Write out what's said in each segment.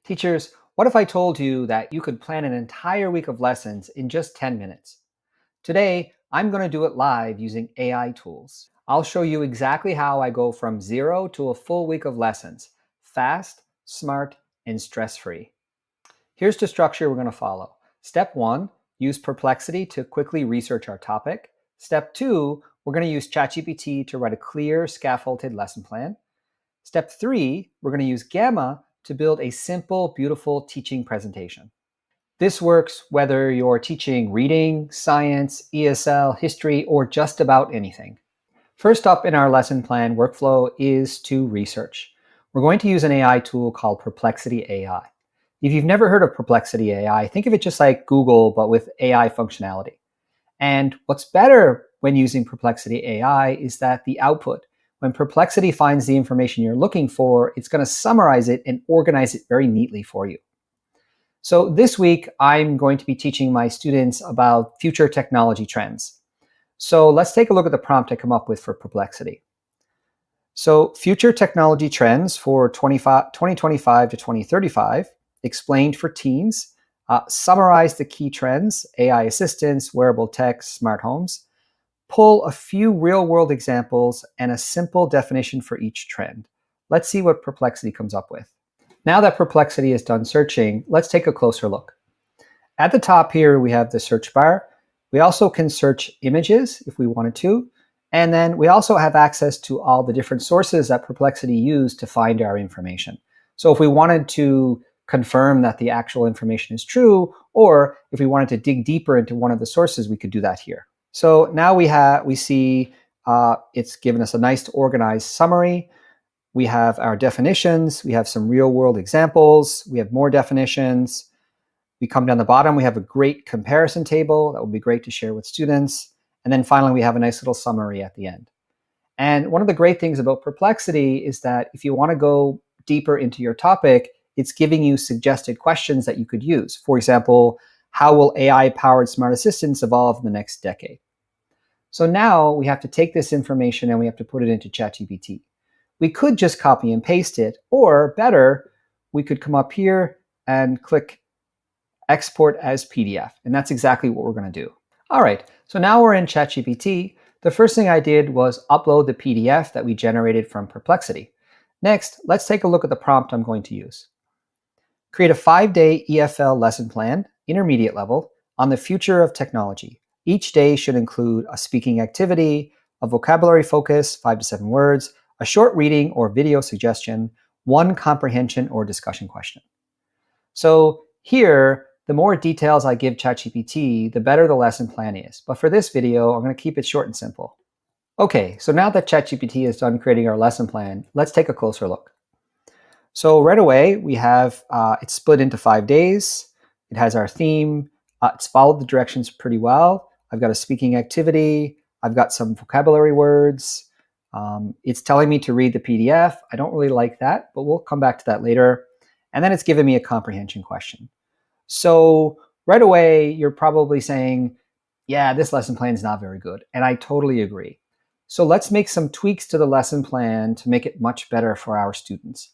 Teachers, what if I told you that you could plan an entire week of lessons in just 10 minutes? Today, I'm going to do it live using AI tools. I'll show you exactly how I go from zero to a full week of lessons, fast, smart, and stress-free. Here's the structure we're going to follow. Step 1, use Perplexity to quickly research our topic. Step 2, we're going to use ChatGPT to write a clear, scaffolded lesson plan. Step 3, we're going to use Gamma to build a simple, beautiful teaching presentation. This works whether you're teaching reading, science, ESL, history, or just about anything. First up in our lesson plan workflow is to research. We're going to use an AI tool called Perplexity AI. If you've never heard of Perplexity AI, think of it just like Google, but with AI functionality. And what's better when using Perplexity AI is that the output, when Perplexity finds the information you're looking for, it's going to summarize it and organize it very neatly for you. So this week, I'm going to be teaching my students about future technology trends. So let's take a look at the prompt I come up with for Perplexity. So future technology trends for 2025 to 2035, explained for teens, summarize the key trends, AI assistants, wearable tech, smart homes, pull a few real-world examples and a simple definition for each trend. Let's see what Perplexity comes up with. Now that Perplexity is done searching, let's take a closer look. At the top here, we have the search bar. We also can search images if we wanted to. And then we also have access to all the different sources that Perplexity used to find our information. So if we wanted to confirm that the actual information is true, or if we wanted to dig deeper into one of the sources, we could do that here. So now we see it's given us a nice organized summary. We have our definitions. We have some real-world examples. We have more definitions. We come down the bottom. We have a great comparison table that would be great to share with students. And then finally, we have a nice little summary at the end. And one of the great things about Perplexity is that if you want to go deeper into your topic, it's giving you suggested questions that you could use. For example, how will AI-powered smart assistants evolve in the next decade? So now we have to take this information and we have to put it into ChatGPT. We could just copy and paste it, or better, we could come up here and click Export as PDF. And that's exactly what we're going to do. All right, so now we're in ChatGPT. The first thing I did was upload the PDF that we generated from Perplexity. Next, let's take a look at the prompt I'm going to use. Create a 5-day EFL lesson plan, intermediate level, on the future of technology. Each day should include a speaking activity, a vocabulary focus, 5 to 7 words, a short reading or video suggestion, one comprehension or discussion question. So here, the more details I give ChatGPT, the better the lesson plan is. But for this video, I'm going to keep it short and simple. Okay, so now that ChatGPT is done creating our lesson plan, let's take a closer look. So right away, we have it's split into 5 days. It has our theme. It's followed the directions pretty well. I've got a speaking activity. I've got some vocabulary words. It's telling me to read the PDF. I don't really like that, but we'll come back to that later. And then it's giving me a comprehension question. So right away, you're probably saying, yeah, this lesson plan is not very good. And I totally agree. So let's make some tweaks to the lesson plan to make it much better for our students.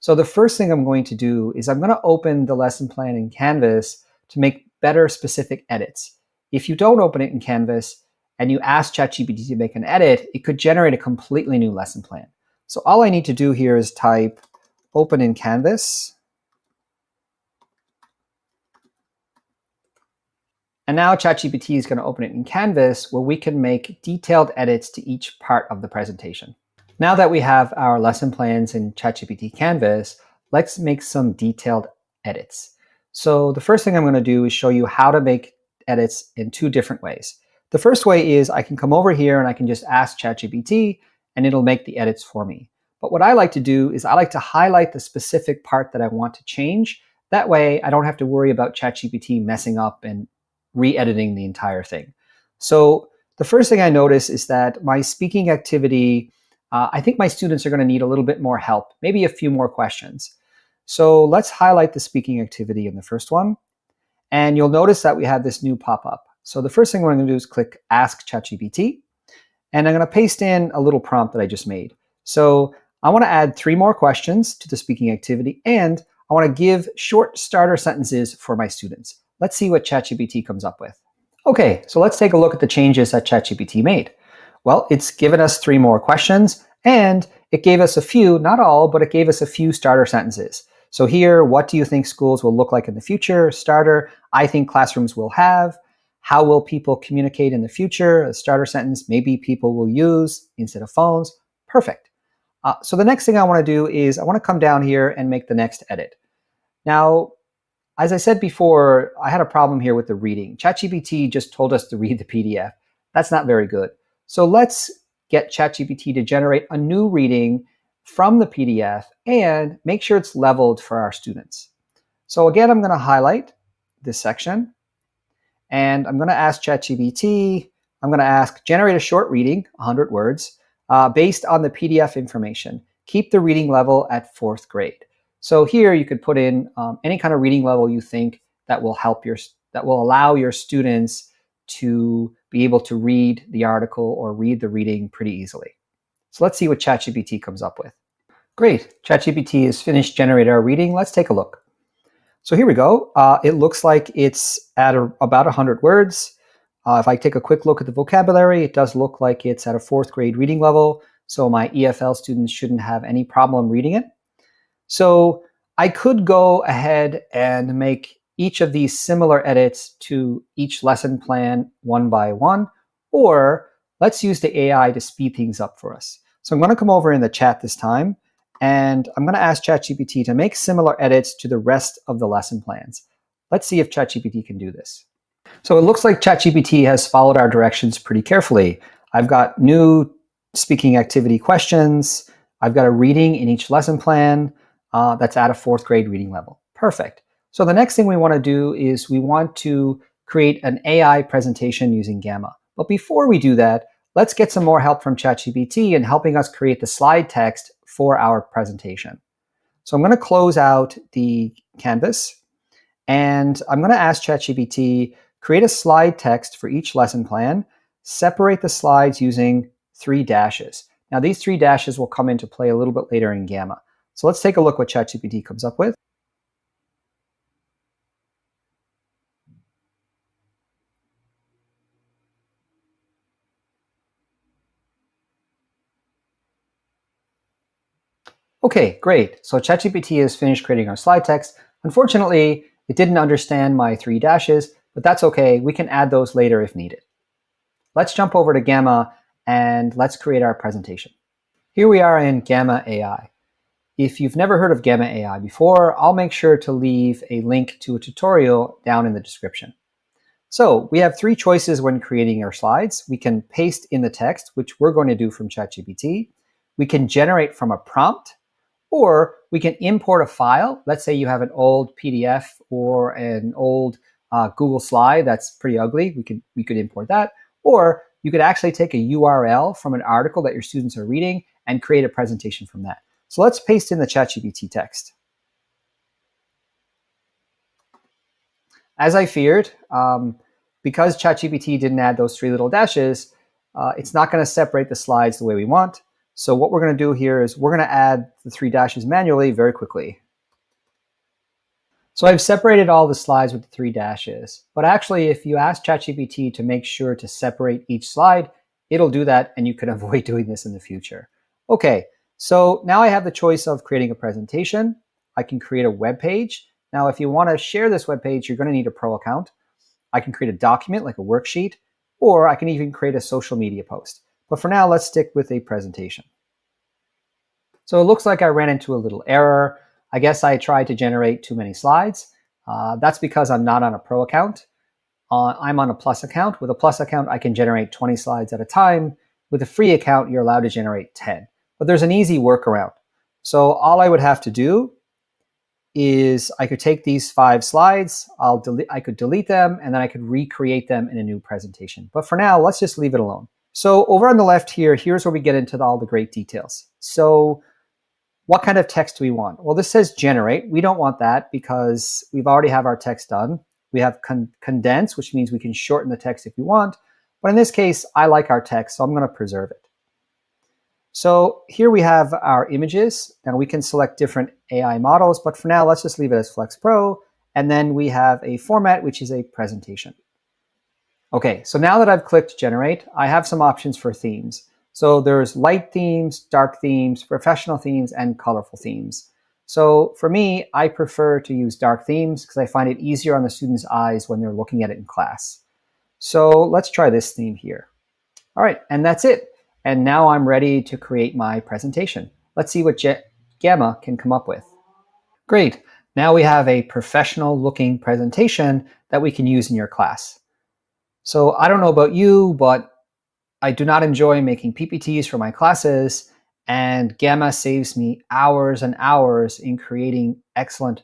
So the first thing I'm going to do is I'm going to open the lesson plan in Canvas to make better specific edits. If you don't open it in Canvas and you ask ChatGPT to make an edit, it could generate a completely new lesson plan. So all I need to do here is type open in Canvas. And now ChatGPT is going to open it in Canvas where we can make detailed edits to each part of the presentation. Now that we have our lesson plans in ChatGPT Canvas, let's make some detailed edits. So the first thing I'm going to do is show you how to make edits in 2 different ways. The first way is I can come over here and I can just ask ChatGPT and it'll make the edits for me. But what I like to do is I like to highlight the specific part that I want to change. That way I don't have to worry about ChatGPT messing up and re-editing the entire thing. So the first thing I notice is that my speaking activity, I think my students are going to need a little bit more help, maybe a few more questions. So let's highlight the speaking activity in the first one. And you'll notice that we have this new pop-up. So the first thing we're going to do is click Ask ChatGPT. And I'm going to paste in a little prompt that I just made. So I want to add 3 more questions to the speaking activity, and I want to give short starter sentences for my students. Let's see what ChatGPT comes up with. Okay, so let's take a look at the changes that ChatGPT made. Well, it's given us 3 more questions, and it gave us a few, not all, but it gave us a few starter sentences. So here, what do you think schools will look like in the future? Starter, I think classrooms will have. How will people communicate in the future? A starter sentence, maybe people will use instead of phones. Perfect. So the next thing I want to do is I want to come down here and make the next edit. Now, as I said before, I had a problem here with the reading. ChatGPT just told us to read the PDF. That's not very good. So let's get ChatGPT to generate a new reading from the PDF and make sure it's leveled for our students. So again, I'm going to highlight this section and I'm going to ask ChatGPT, I'm going to ask, generate a short reading, 100 words, based on the PDF information. Keep the reading level at 4th grade. So here you could put in any kind of reading level you think that will allow your students to be able to read the article or read the reading pretty easily. So let's see what ChatGPT comes up with. Great, ChatGPT has finished generating our reading. Let's take a look. So here we go. It looks like it's at about 100 words. If I take a quick look at the vocabulary, it does look like it's at a 4th grade reading level. So my EFL students shouldn't have any problem reading it. So I could go ahead and make each of these similar edits to each lesson plan one by one, or let's use the AI to speed things up for us. So I'm going to come over in the chat this time, and I'm going to ask ChatGPT to make similar edits to the rest of the lesson plans. Let's see if ChatGPT can do this. So it looks like ChatGPT has followed our directions pretty carefully. I've got new speaking activity questions. I've got a reading in each lesson plan that's at a 4th grade reading level. Perfect. So the next thing we want to do is we want to create an AI presentation using Gamma. But before we do that, let's get some more help from ChatGPT in helping us create the slide text for our presentation. So I'm going to close out the canvas, and I'm going to ask ChatGPT, create a slide text for each lesson plan, separate the slides using 3 dashes. Now these 3 dashes will come into play a little bit later in Gamma. So let's take a look what ChatGPT comes up with. Okay, great. So ChatGPT has finished creating our slide text. Unfortunately, it didn't understand my 3 dashes, but that's okay. We can add those later if needed. Let's jump over to Gamma and let's create our presentation. Here we are in Gamma AI. If you've never heard of Gamma AI before, I'll make sure to leave a link to a tutorial down in the description. So we have 3 choices when creating our slides. We can paste in the text, which we're going to do from ChatGPT. We can generate from a prompt, or we can import a file. Let's say you have an old PDF or an old Google slide that's pretty ugly. We could import that. Or you could actually take a URL from an article that your students are reading and create a presentation from that. So let's paste in the ChatGPT text. As I feared, because ChatGPT didn't add those 3 little dashes, it's not going to separate the slides the way we want. So what we're going to do here is we're going to add the 3 dashes manually very quickly. So I've separated all the slides with the 3 dashes. But actually, if you ask ChatGPT to make sure to separate each slide, it'll do that, and you can avoid doing this in the future. Okay, so now I have the choice of creating a presentation. I can create a web page. Now, if you want to share this web page, you're going to need a pro account. I can create a document like a worksheet, or I can even create a social media post. But for now, let's stick with a presentation. So it looks like I ran into a little error. I guess I tried to generate too many slides. That's because I'm not on a pro account. I'm on a plus account. With a plus account, I can generate 20 slides at a time. With a free account, you're allowed to generate 10. But there's an easy workaround. So all I would have to do is I could take these 5 slides, I could delete them, and then I could recreate them in a new presentation. But for now, let's just leave it alone. So over on the left here, here's where we get into all the great details. So what kind of text do we want? Well, this says generate. We don't want that because we've already have our text done. We have condense, which means we can shorten the text if we want. But in this case, I like our text, so I'm going to preserve it. So here we have our images. Now we can select different AI models, but for now, let's just leave it as Flex Pro. And then we have a format, which is a presentation. Okay, so now that I've clicked generate, I have some options for themes. So there's light themes, dark themes, professional themes, and colorful themes. So for me, I prefer to use dark themes because I find it easier on the students' eyes when they're looking at it in class. So let's try this theme here. All right, and that's it. And now I'm ready to create my presentation. Let's see what Gamma can come up with. Great. Now we have a professional looking presentation that we can use in your class. So I don't know about you, but I do not enjoy making PPTs for my classes, and Gamma saves me hours and hours in creating excellent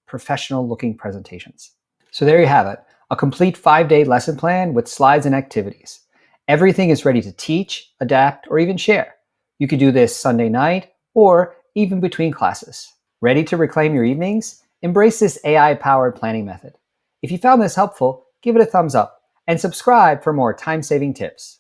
professional looking presentations. So there you have it, a complete 5-day lesson plan with slides and activities. Everything is ready to teach, adapt, or even share. You could do this Sunday night or even between classes. Ready to reclaim your evenings? Embrace this AI-powered planning method. If you found this helpful, give it a thumbs up and subscribe for more time-saving tips.